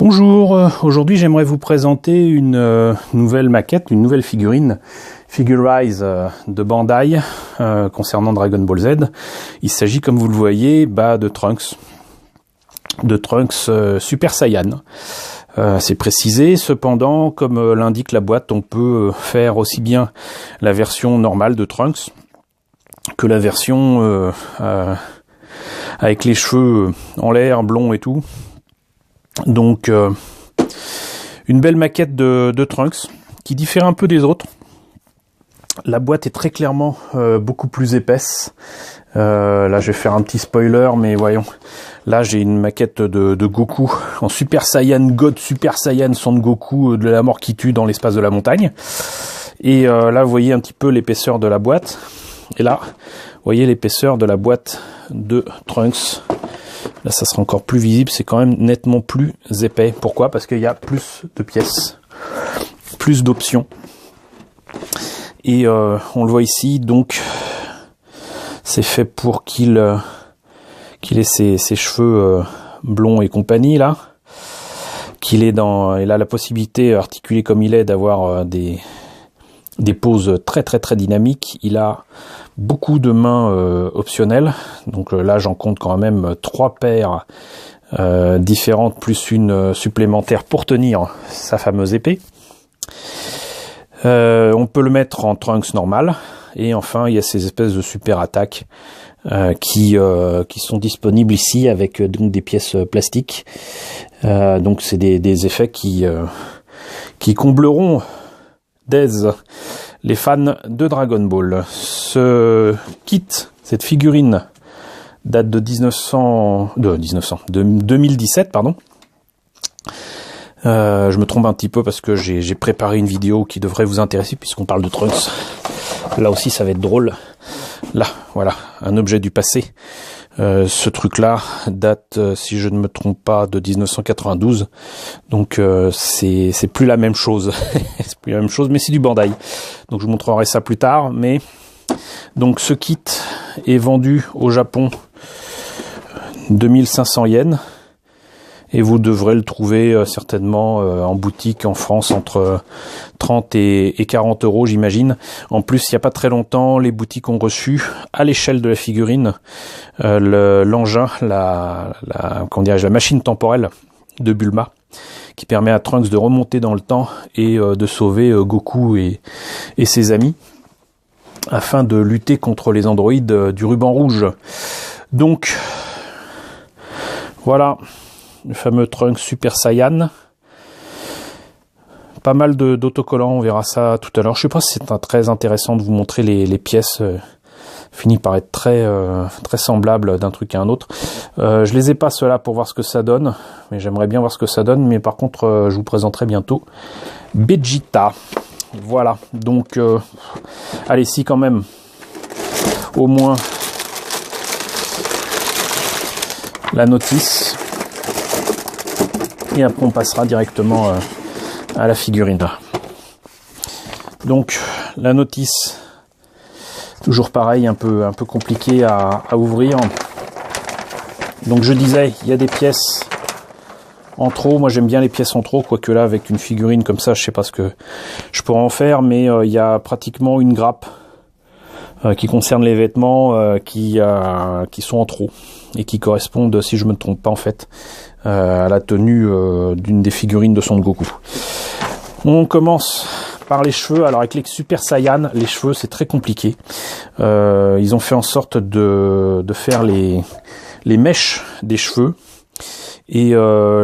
Bonjour, aujourd'hui j'aimerais vous présenter une nouvelle maquette, une nouvelle figurine Figurize de Bandai concernant Dragon Ball Z. Il s'agit, comme vous le voyez, de Trunks Super Saiyan. C'est précisé, cependant, comme l'indique la boîte, on peut faire aussi bien la version normale de Trunks que la version avec les cheveux en l'air, blond et tout. Donc une belle maquette de Trunks qui diffère un peu des autres. La boîte est très clairement beaucoup plus épaisse. Là je vais faire un petit spoiler, mais voyons. Là j'ai une maquette de Goku en Super Saiyan God, Super Saiyan Son Goku de la mort qui tue dans l'espace de la montagne. Et là vous voyez un petit peu l'épaisseur de la boîte. Et là vous voyez l'épaisseur de la boîte de Trunks. Là, ça sera encore plus visible, c'est quand même nettement plus épais. Pourquoi? Parce qu'il y a plus de pièces, plus d'options. Et on le voit ici, donc c'est fait pour qu'il ait ses cheveux blonds et compagnie, là. Il a la possibilité, articulé comme il est, d'avoir des poses très dynamiques. Il a beaucoup de mains optionnelles, donc là j'en compte quand même 3 paires différentes plus une supplémentaire pour tenir sa fameuse épée. On peut le mettre en Trunks normal, et enfin il y a ces espèces de super attaques qui sont disponibles ici avec donc des pièces plastiques. Donc c'est des effets qui combleront les fans de Dragon Ball. Ce kit, cette figurine, date de 2017, pardon. Je me trompe un petit peu parce que j'ai préparé une vidéo qui devrait vous intéresser puisqu'on parle de Trunks. Là aussi, ça va être drôle. Là, voilà, un objet du passé. Ce truc-là date, si je ne me trompe pas, de 1992. Donc c'est plus la même chose. C'est plus la même chose, mais c'est du Bandai. Donc je vous montrerai ça plus tard. Mais donc ce kit est vendu au Japon 2500 yens. Et vous devrez le trouver certainement en boutique en France entre 30 et 40 euros, j'imagine. En plus, il n'y a pas très longtemps, les boutiques ont reçu à l'échelle de la figurine l'engin, la machine temporelle de Bulma, qui permet à Trunks de remonter dans le temps et de sauver Goku et ses amis, afin de lutter contre les androïdes du ruban rouge. Donc, voilà. Le fameux Trunks Super Saiyan. Pas mal d'autocollants, on verra ça tout à l'heure. Je sais pas si c'est très intéressant de vous montrer les pièces. Finit par être très semblables d'un truc à un autre. Je les ai pas ceux-là pour voir ce que ça donne, mais j'aimerais bien voir ce que ça donne. Mais par contre, je vous présenterai bientôt Vegeta. Voilà. Donc, allez, si quand même, au moins la notice. Et après on passera directement à la figurine. Donc la notice, toujours pareil, un peu compliqué à ouvrir. Donc je disais, il y a des pièces en trop. Moi j'aime bien les pièces en trop, quoique là avec une figurine comme ça, je sais pas ce que je pourrais en faire, mais il y a pratiquement une grappe qui concerne les vêtements qui sont en trop et qui correspondent, si je me trompe pas en fait, à la tenue d'une des figurines de Son Goku. On commence par les cheveux. Alors avec les Super Saiyan, les cheveux c'est très compliqué. Ils ont fait en sorte de faire les mèches des cheveux, et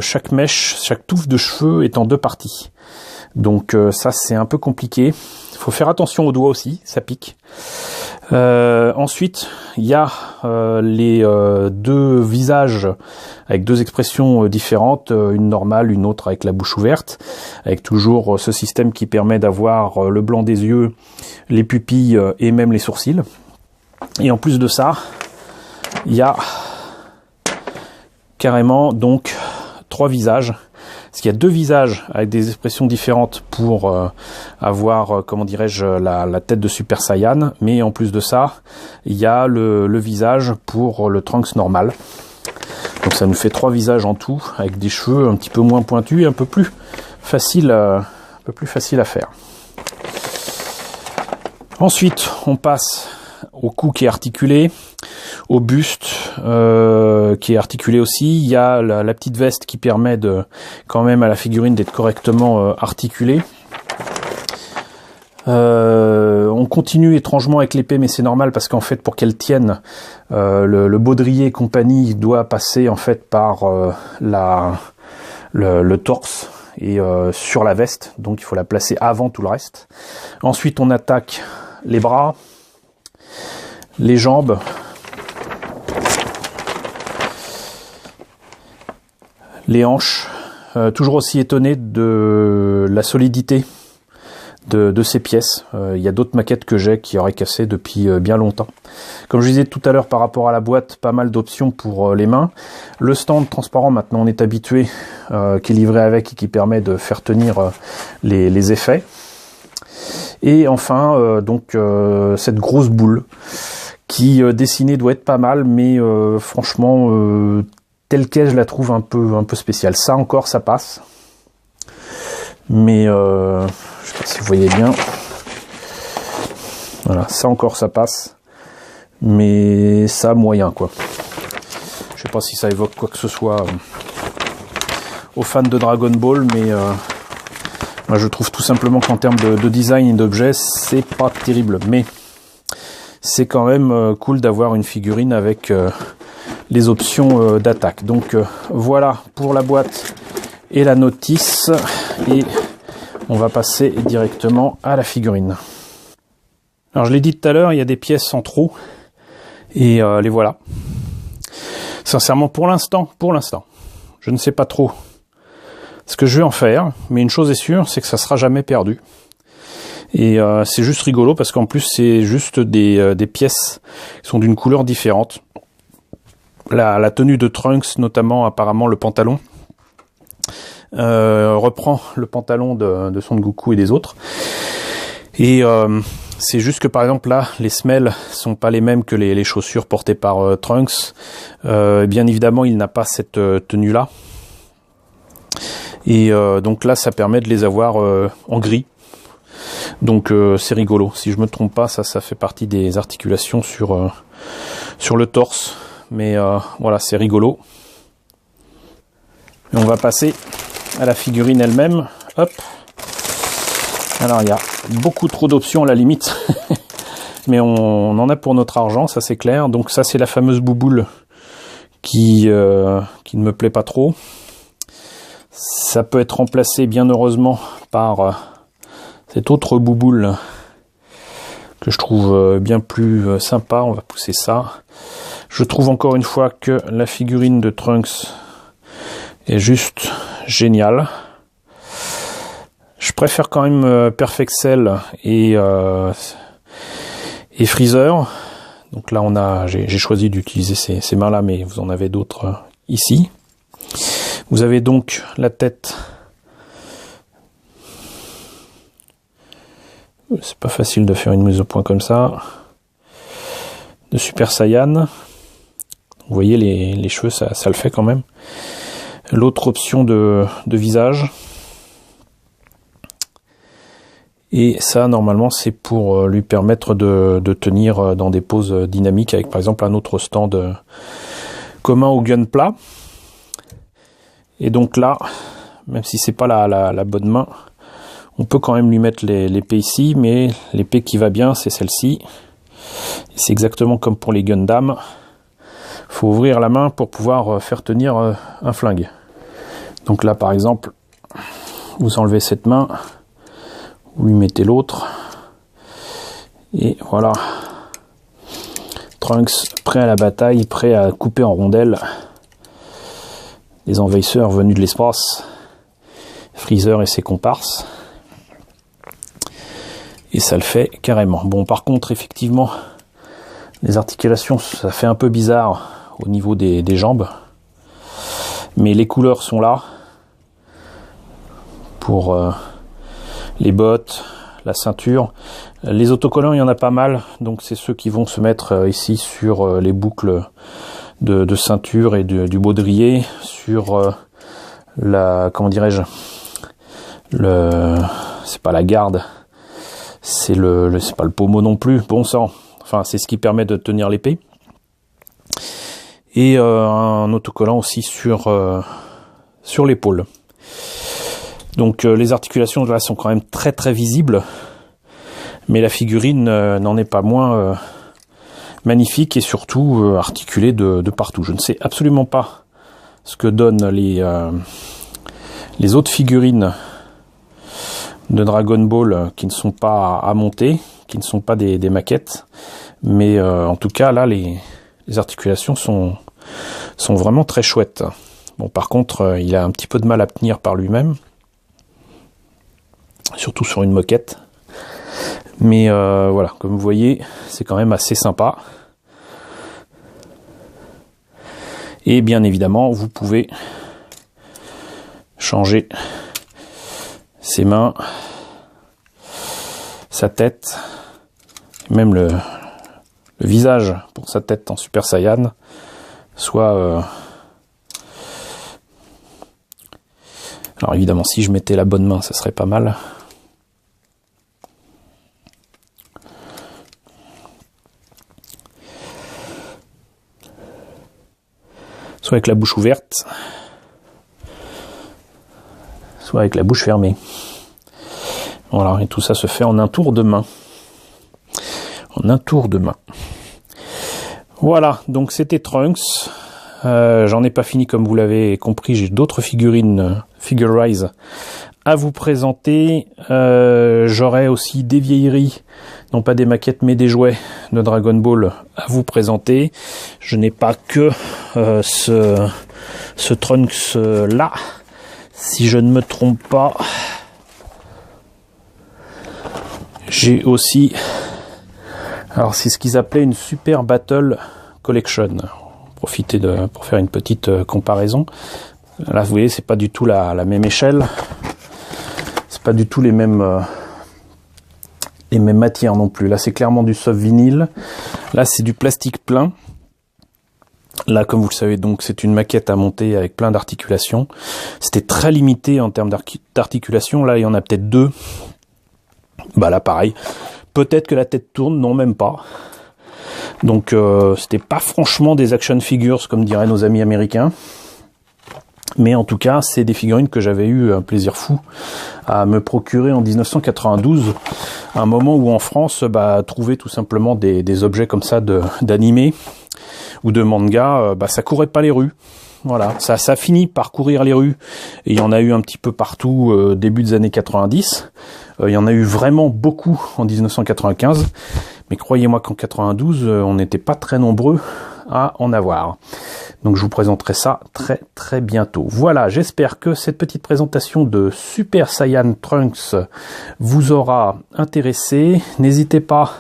chaque mèche, chaque touffe de cheveux est en 2 parties. Donc ça c'est un peu compliqué. Il faut faire attention aux doigts aussi, ça pique. Ensuite, il y a les 2 visages avec 2 expressions différentes, une normale, une autre avec la bouche ouverte, avec toujours ce système qui permet d'avoir le blanc des yeux, les pupilles et même les sourcils. Et en plus de ça, il y a carrément donc 3 visages. Parce qu'il y a 2 visages avec des expressions différentes pour avoir, comment dirais-je, la tête de Super Saiyan. Mais en plus de ça, il y a le visage pour le Trunks normal. Donc ça nous fait 3 visages en tout, avec des cheveux un petit peu moins pointus et un peu plus facile à faire. Ensuite, on passe au cou qui est articulé, au buste qui est articulé aussi. Il y a la petite veste qui permet quand même à la figurine d'être correctement articulée. On continue étrangement avec l'épée, mais c'est normal parce qu'en fait, pour qu'elle tienne, le baudrier et compagnie doit passer en fait par le torse et sur la veste, donc il faut la placer avant tout le reste. Ensuite, on attaque les bras, les jambes, les hanches. Toujours aussi étonné de la solidité de ces pièces. Il y a d'autres maquettes que j'ai qui auraient cassé depuis bien longtemps. Comme je disais tout à l'heure par rapport à la boîte, pas mal d'options pour les mains. Le stand transparent, maintenant on est habitué, qui est livré avec et qui permet de faire tenir les effets. Et enfin, cette grosse boule qui dessinée doit être pas mal, mais franchement, telle qu'elle, je la trouve un peu spéciale. Ça encore, ça passe. Mais je sais pas si vous voyez bien. Voilà, ça encore, ça passe. Mais ça, moyen, quoi. Je sais pas si ça évoque quoi que ce soit aux fans de Dragon Ball, mais moi je trouve tout simplement qu'en termes de design et d'objets, c'est pas terrible. Mais c'est quand même cool d'avoir une figurine avec les options d'attaque. Donc voilà pour la boîte et la notice. Et on va passer directement à la figurine. Alors je l'ai dit tout à l'heure, il y a des pièces en trop. Et les voilà. Sincèrement, pour l'instant, je ne sais pas trop ce que je vais en faire, mais une chose est sûre, c'est que ça sera jamais perdu. Et c'est juste rigolo parce qu'en plus c'est juste des pièces qui sont d'une couleur différente. La tenue de Trunks, notamment apparemment le pantalon, reprend le pantalon de Son Goku et des autres. Et c'est juste que par exemple là, les semelles sont pas les mêmes que les chaussures portées par Trunks. Bien évidemment, il n'a pas cette tenue là. Et donc là, ça permet de les avoir en gris. Donc c'est rigolo. Si je me trompe pas, ça fait partie des articulations sur le torse. Mais voilà, c'est rigolo. Et on va passer à la figurine elle-même. Hop. Alors il y a beaucoup trop d'options à la limite. Mais on en a pour notre argent, ça c'est clair. Donc ça c'est la fameuse bouboule qui ne me plaît pas trop. Ça peut être remplacé bien heureusement par cette autre bouboule que je trouve bien plus sympa. On va pousser ça. Je trouve encore une fois que la figurine de Trunks est juste géniale. Je préfère quand même Perfect Cell et Freezer. Donc là j'ai choisi d'utiliser ces mains là, mais vous en avez d'autres ici. Vous avez donc la tête. C'est pas facile de faire une mise au point comme ça. De Super Saiyan. Vous voyez les cheveux, ça le fait quand même. L'autre option de visage. Et ça, normalement, c'est pour lui permettre de tenir dans des poses dynamiques avec, par exemple, un autre stand commun au Gunpla. Et donc là, même si c'est pas la bonne main, on peut quand même lui mettre l'épée ici, mais l'épée qui va bien, c'est celle-ci. C'est exactement comme pour les Gundam. Il faut ouvrir la main pour pouvoir faire tenir un flingue. Donc là, par exemple, vous enlevez cette main, vous lui mettez l'autre, et voilà. Trunks prêt à la bataille, prêt à couper en rondelles les envahisseurs venus de l'espace, Freezer et ses comparses. Et ça le fait carrément. Bon, par contre, effectivement, les articulations, ça fait un peu bizarre au niveau des jambes. Mais les couleurs sont là pour les bottes, la ceinture. Les autocollants, il y en a pas mal. Donc c'est ceux qui vont se mettre ici sur les boucles de ceinture et du baudrier sur la, comment dirais-je, c'est pas la garde, c'est pas le pommeau non plus, bon sang, enfin c'est ce qui permet de tenir l'épée, et un autocollant aussi sur l'épaule. Donc les articulations là sont quand même très très visibles, mais la figurine n'en est pas moins magnifique et surtout articulée de partout. Je ne sais absolument pas ce que donnent les autres figurines de Dragon Ball qui ne sont pas à monter, qui ne sont pas des maquettes, mais en tout cas là les articulations sont vraiment très chouettes. Bon, par contre il a un petit peu de mal à tenir par lui-même, surtout sur une moquette, mais voilà, comme vous voyez c'est quand même assez sympa. Et bien évidemment vous pouvez changer ses mains, sa tête, même le visage pour sa tête en Super Saiyan, soit alors évidemment si je mettais la bonne main ça serait pas mal. Soit avec la bouche ouverte, soit avec la bouche fermée. Voilà, et tout ça se fait en un tour de main. En un tour de main. Voilà, donc c'était Trunks. J'en ai pas fini comme vous l'avez compris, j'ai d'autres figurines Figurize à vous présenter. J'aurai aussi des vieilleries, non pas des maquettes mais des jouets de Dragon Ball à vous présenter. Je n'ai pas que ce Trunks là, si je ne me trompe pas. J'ai aussi, alors c'est ce qu'ils appelaient une Super Battle Collection. Profitez pour faire une petite comparaison. Là vous voyez c'est pas du tout la même échelle, c'est pas du tout les mêmes matières non plus. Là c'est clairement du soft vinyle, là c'est du plastique plein. Là comme vous le savez donc c'est une maquette à monter avec plein d'articulations. C'était très limité en termes d'articulation, là il y en a peut-être 2. Bah là pareil, peut-être que la tête tourne, non même pas. Donc c'était pas franchement des action figures comme diraient nos amis américains. Mais en tout cas, c'est des figurines que j'avais eu un plaisir fou à me procurer en 1992, un moment où en France, trouver tout simplement des objets comme ça d'animé ou de manga, ça courait pas les rues. Voilà, ça finit par courir les rues. Et il y en a eu un petit peu partout début des années 90. Il y en a eu vraiment beaucoup en 1995. Mais croyez-moi qu'en 92, on n'était pas très nombreux à en avoir. Donc je vous présenterai ça très très bientôt. Voilà, j'espère que cette petite présentation de Super Saiyan Trunks vous aura intéressé. N'hésitez pas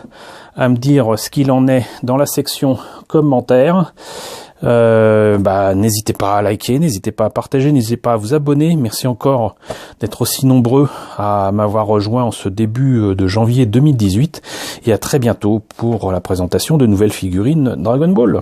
à me dire ce qu'il en est dans la section commentaires. N'hésitez pas à liker, n'hésitez pas à partager, n'hésitez pas à vous abonner. Merci encore d'être aussi nombreux à m'avoir rejoint en ce début de janvier 2018 et à très bientôt pour la présentation de nouvelles figurines Dragon Ball.